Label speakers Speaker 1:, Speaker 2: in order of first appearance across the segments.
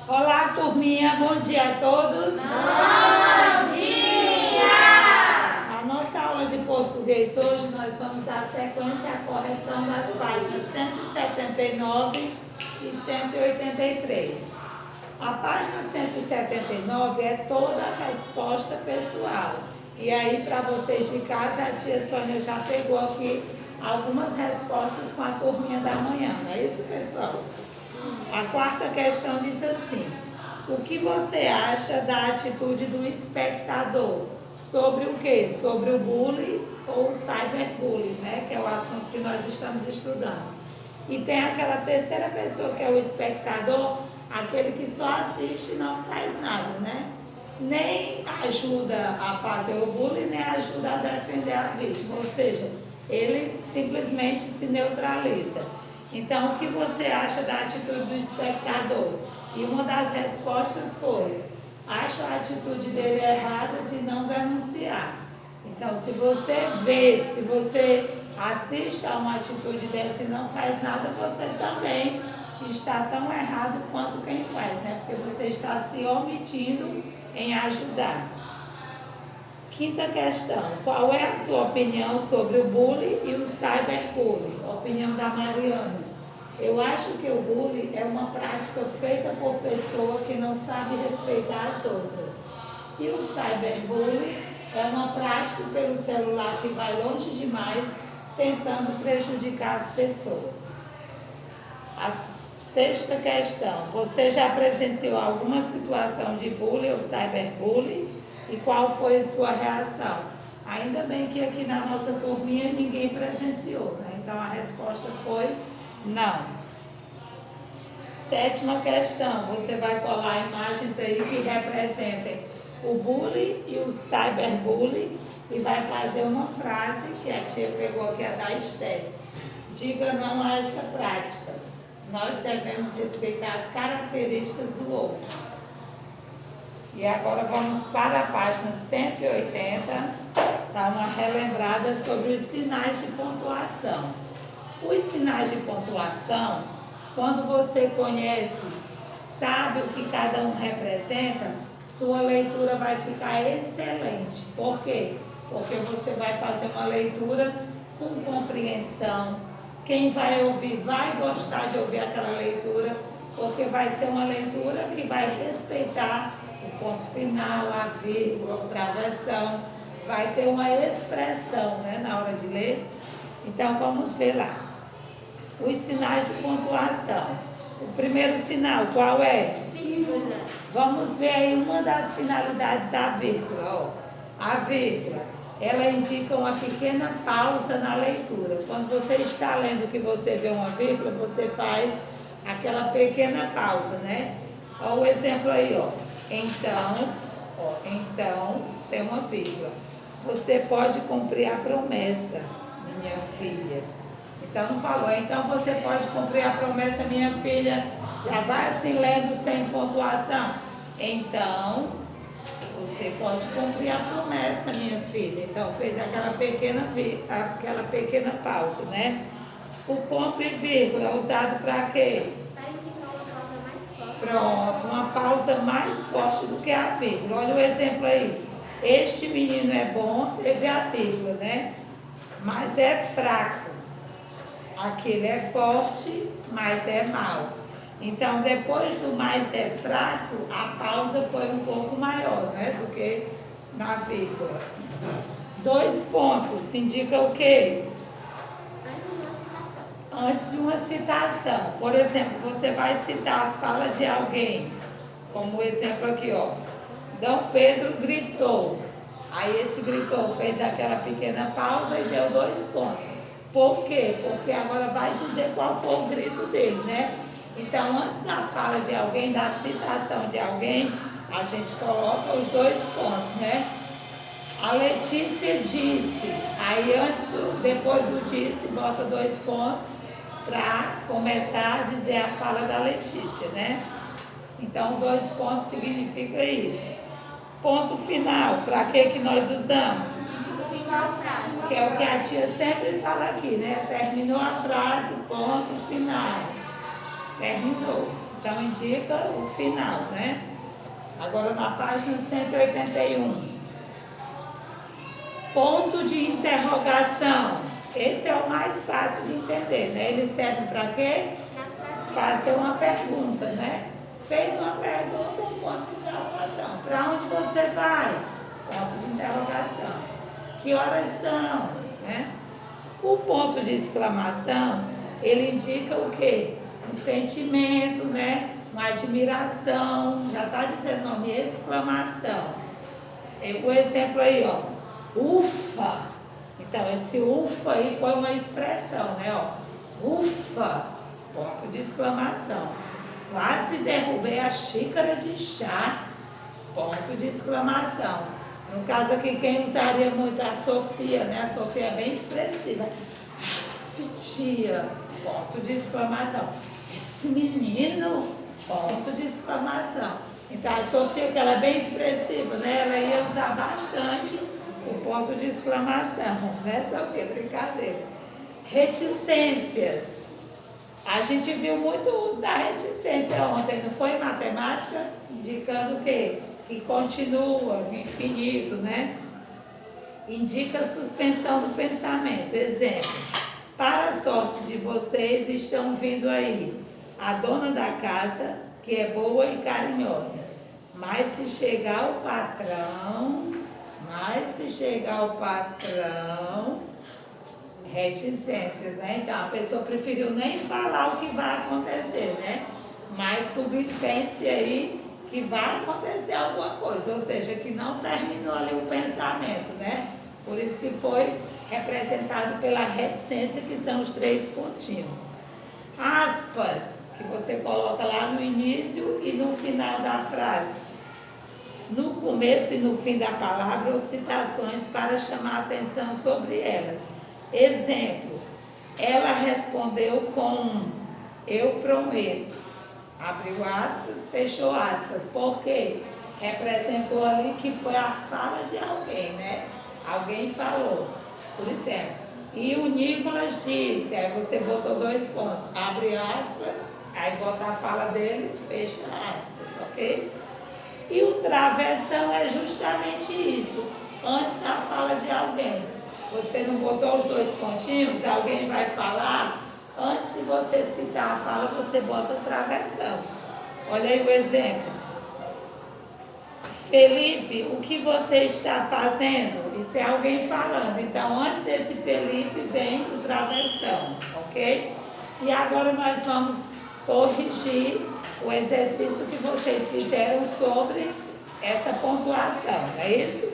Speaker 1: Olá, turminha, bom dia a todos.
Speaker 2: Bom dia!
Speaker 1: A nossa aula de português hoje nós vamos dar sequência à correção das páginas 179 e 183. A página 179 é toda a resposta pessoal. E aí, para vocês de casa, a tia Sônia já pegou aqui algumas respostas com a turminha da manhã. Não é isso, pessoal? A quarta questão diz assim: o que você acha da atitude do espectador? Sobre o quê? Sobre o bullying ou o cyberbullying, né? Que é o assunto que nós estamos estudando. E tem aquela terceira pessoa que é o espectador, aquele que só assiste e não faz nada, né? Nem ajuda a fazer o bullying, nem ajuda a defender a vítima. Ou seja, ele simplesmente se neutraliza. Então, o que você acha da atitude do espectador? E uma das respostas foi: acho a atitude dele errada de não denunciar. Então, se você vê, se você assiste a uma atitude dessa e não faz nada, você também está tão errado quanto quem faz, né? Porque você está se omitindo em ajudar. Quinta questão: qual é a sua opinião sobre o bullying e o cyberbullying? Opinião da Mariana. Eu acho que o bullying é uma prática feita por pessoa que não sabe respeitar as outras. E o cyberbullying é uma prática pelo celular que vai longe demais, tentando prejudicar as pessoas. A sexta questão: você já presenciou alguma situação de bullying ou cyberbullying? E qual foi a sua reação? Ainda bem que aqui na nossa turminha ninguém presenciou, né? Então a resposta foi não. Sétima questão: você vai colar imagens aí que representem o bullying e o cyberbullying e vai fazer uma frase que a tia pegou aqui, a da Esther. Diga não a essa prática. Nós devemos respeitar as características do outro. E agora vamos para a página 180, dar uma relembrada sobre os sinais de pontuação. Os sinais de pontuação, quando você conhece, sabe o que cada um representa, sua leitura vai ficar excelente. Por quê? Porque você vai fazer uma leitura com compreensão. Quem vai ouvir vai gostar de ouvir aquela leitura, porque vai ser uma leitura que vai respeitar o ponto final, a vírgula, o travessão, vai ter uma expressão, né, na hora de ler. Então vamos ver lá. Os sinais de pontuação. O primeiro sinal, qual é?
Speaker 2: Vírgula.
Speaker 1: Vamos ver aí uma das finalidades da vírgula. Ó. A vírgula, ela indica uma pequena pausa na leitura. Quando você está lendo que você vê uma vírgula, você faz aquela pequena pausa, né? Olha o exemplo aí, ó. Então, tem uma vírgula. Você pode cumprir a promessa, minha filha. Então não falou, então você pode cumprir a promessa, minha filha. Já vai assim lendo sem pontuação. Então, você pode cumprir a promessa, minha filha. Então fez aquela pequena pausa, né? O ponto e vírgula é usado para quê?
Speaker 2: Para indicar uma pausa mais forte.
Speaker 1: Pronto, uma pausa mais forte do que a vírgula. Olha o exemplo aí. Este menino é bom, teve a vírgula, né? Mas é fraco. Aquele é forte, mas é mau. Então, depois do mais é fraco, a pausa foi um pouco maior, né? Do que na vírgula. 2 pontos, indica o quê?
Speaker 2: Antes de uma citação.
Speaker 1: Antes de uma citação. Por exemplo, você vai citar a fala de alguém. Como o exemplo aqui, ó. D. Pedro gritou. Aí esse gritou fez aquela pequena pausa e deu 2 pontos. Por quê? Porque agora vai dizer qual foi o grito dele, né? Então, antes da fala de alguém, da citação de alguém, a gente coloca os 2 pontos, né? A Letícia disse. Aí depois do disse, bota 2 pontos para começar a dizer a fala da Letícia, né? Então, 2 pontos significa isso. Ponto final, para que nós usamos?
Speaker 2: No final da frase.
Speaker 1: Que é o que a tia sempre fala aqui, né? Terminou a frase, ponto final. Terminou. Então indica o final, né? Agora na página 181. Ponto de interrogação. Esse é o mais fácil de entender, né? Ele serve para quê?
Speaker 2: Nas frases.
Speaker 1: Fazer uma pergunta, né? Fez uma pergunta, um ponto de interrogação. Para onde você vai? Ponto de interrogação. Que horas são? Né? O ponto de exclamação, ele indica o quê? Um sentimento, né? Uma admiração. Já está dizendo o nome, exclamação. O exemplo aí, ó. Ufa! Então, esse ufa aí foi uma expressão, né? Ó. Ufa! Ponto de exclamação. Quase derrubei a xícara de chá. Ponto de exclamação. No caso aqui, quem usaria muito é a Sofia, né? A Sofia é bem expressiva. Tia, ponto de exclamação. Esse menino, ponto de exclamação. Então, a Sofia, que ela é bem expressiva, né? Ela ia usar bastante o ponto de exclamação, né, Sofia? Brincadeira. Reticências. A gente viu muito o uso da reticência ontem, não foi? Matemática, indicando o quê? Que continua, infinito, né? Indica a suspensão do pensamento. Exemplo, para a sorte de vocês, estão vindo aí a dona da casa, que é boa e carinhosa. Mas se chegar o patrão, reticências, né? Então, a pessoa preferiu nem falar o que vai acontecer, né? Mas subentende-se aí que vai acontecer alguma coisa, ou seja, que não terminou ali o pensamento, né? Por isso que foi representado pela reticência, que são os 3 pontinhos. Aspas, que você coloca lá no início e no final da frase. No começo e no fim da palavra, ou citações para chamar a atenção sobre elas. Exemplo, ela respondeu com eu prometo. Abriu aspas, fechou aspas. Por quê? Representou ali que foi a fala de alguém, né? Alguém falou. Por exemplo, e o Nicolas disse, aí você botou 2 pontos. Abre aspas, aí bota a fala dele, fecha aspas, ok? E o travessão é justamente isso. Antes da fala de alguém. Você não botou os 2 pontinhos, alguém vai falar, antes de você citar a fala, você bota o travessão. Olha aí o exemplo. Felipe, o que você está fazendo? Isso é alguém falando. Então, antes desse Felipe, vem o travessão, ok? E agora nós vamos corrigir o exercício que vocês fizeram sobre essa pontuação, não é isso?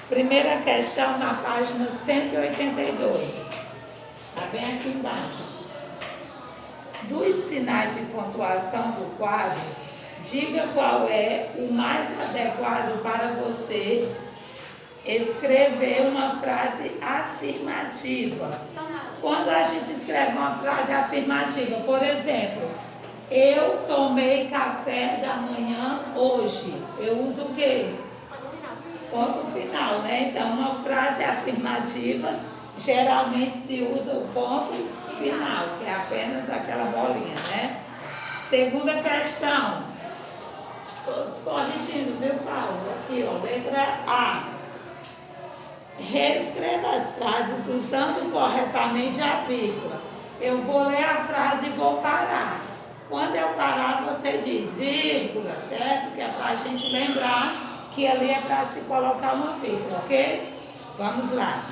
Speaker 1: Primeira questão na página 182. Está bem aqui embaixo. Dos sinais de pontuação do quadro, diga qual é o mais adequado para você escrever uma frase afirmativa. Quando a gente escreve uma frase afirmativa, por exemplo, eu tomei café da manhã hoje. Eu uso o quê? Ponto final, né? Então, uma frase afirmativa, geralmente se usa o ponto final, que é apenas aquela bolinha, né? Segunda questão. Todos corrigindo, viu, Paulo? Aqui, ó, letra A. Reescreva as frases usando corretamente a vírgula. Eu vou ler a frase e vou parar. Quando eu parar, você diz vírgula, certo? Que é para a gente lembrar que ali é para se colocar uma vírgula, ok? Vamos lá.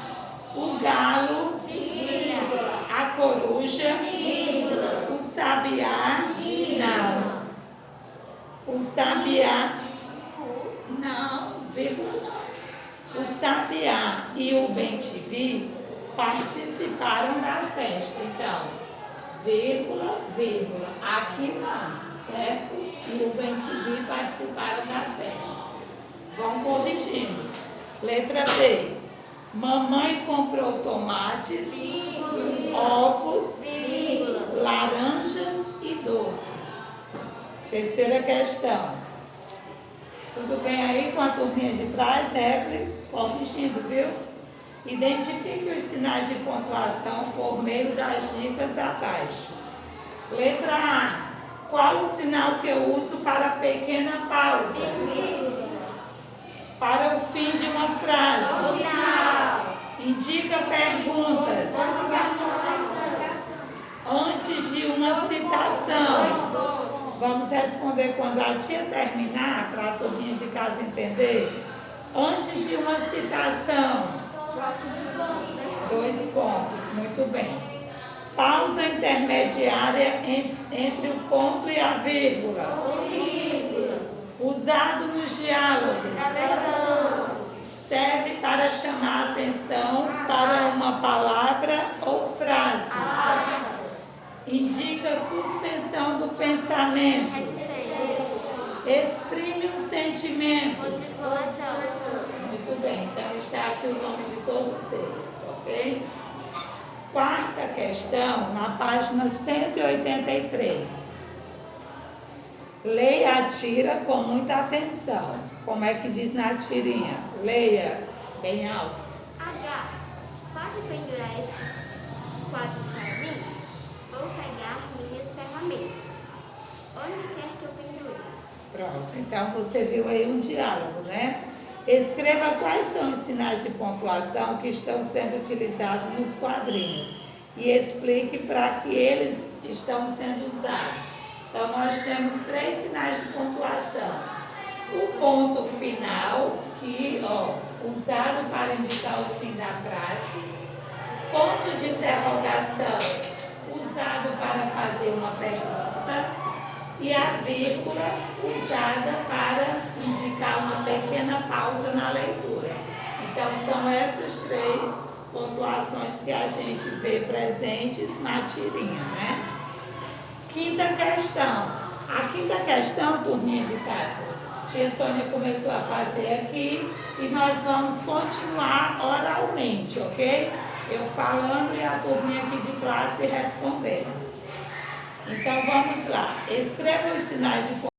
Speaker 1: O galo, vírgula. A coruja, vírgula. O sabiá, vírgula. Não. O sabiá, não, vírgula não. O sabiá e o bem-te-vi participaram da festa. Então, vírgula, vírgula. Aqui não, certo? E o bem-te-vi participaram da festa. Vão corrigindo. Letra B. Mamãe comprou tomates, ovos, laranjas e doces. Terceira questão. Tudo bem aí com a turminha de trás, Evelyn? Corrigindo, viu? Identifique os sinais de pontuação por meio das dicas abaixo. Letra A. Qual o sinal que eu uso para pequena pausa? Para o fim de uma frase. Indica perguntas. Antes de uma citação. Vamos responder quando a tia terminar, para a turminha de casa entender. Antes de uma citação. 2 pontos, muito bem. Pausa intermediária entre o ponto e a vírgula. Usado nos diálogos. Serve para chamar atenção para uma palavra ou frase. Indica suspensão do pensamento. Exprime um sentimento. Muito bem, então está aqui o nome de todos eles, ok? Quarta questão, na página 183. Leia a tira com muita atenção. Como é que diz na tirinha? Leia bem alto.
Speaker 2: H. Pode pendurar esse quadro para mim? Vou pegar minhas ferramentas. Onde quer que eu pendure?
Speaker 1: Pronto, então você viu aí um diálogo, né? Escreva quais são os sinais de pontuação que estão sendo utilizados nos quadrinhos e explique para que eles estão sendo usados. Então, nós temos 3 sinais de pontuação. O ponto final, que usado para indicar o fim da frase. Ponto de interrogação, usado para fazer uma pergunta. E a vírgula, usada para indicar uma pequena pausa na leitura. Então, são essas 3 pontuações que a gente vê presentes na tirinha, né? Quinta questão. A quinta questão, turminha de casa, tia Sônia começou a fazer aqui e nós vamos continuar oralmente, ok? Eu falando e a turminha aqui de classe respondendo. Então, vamos lá. Escreva os sinais de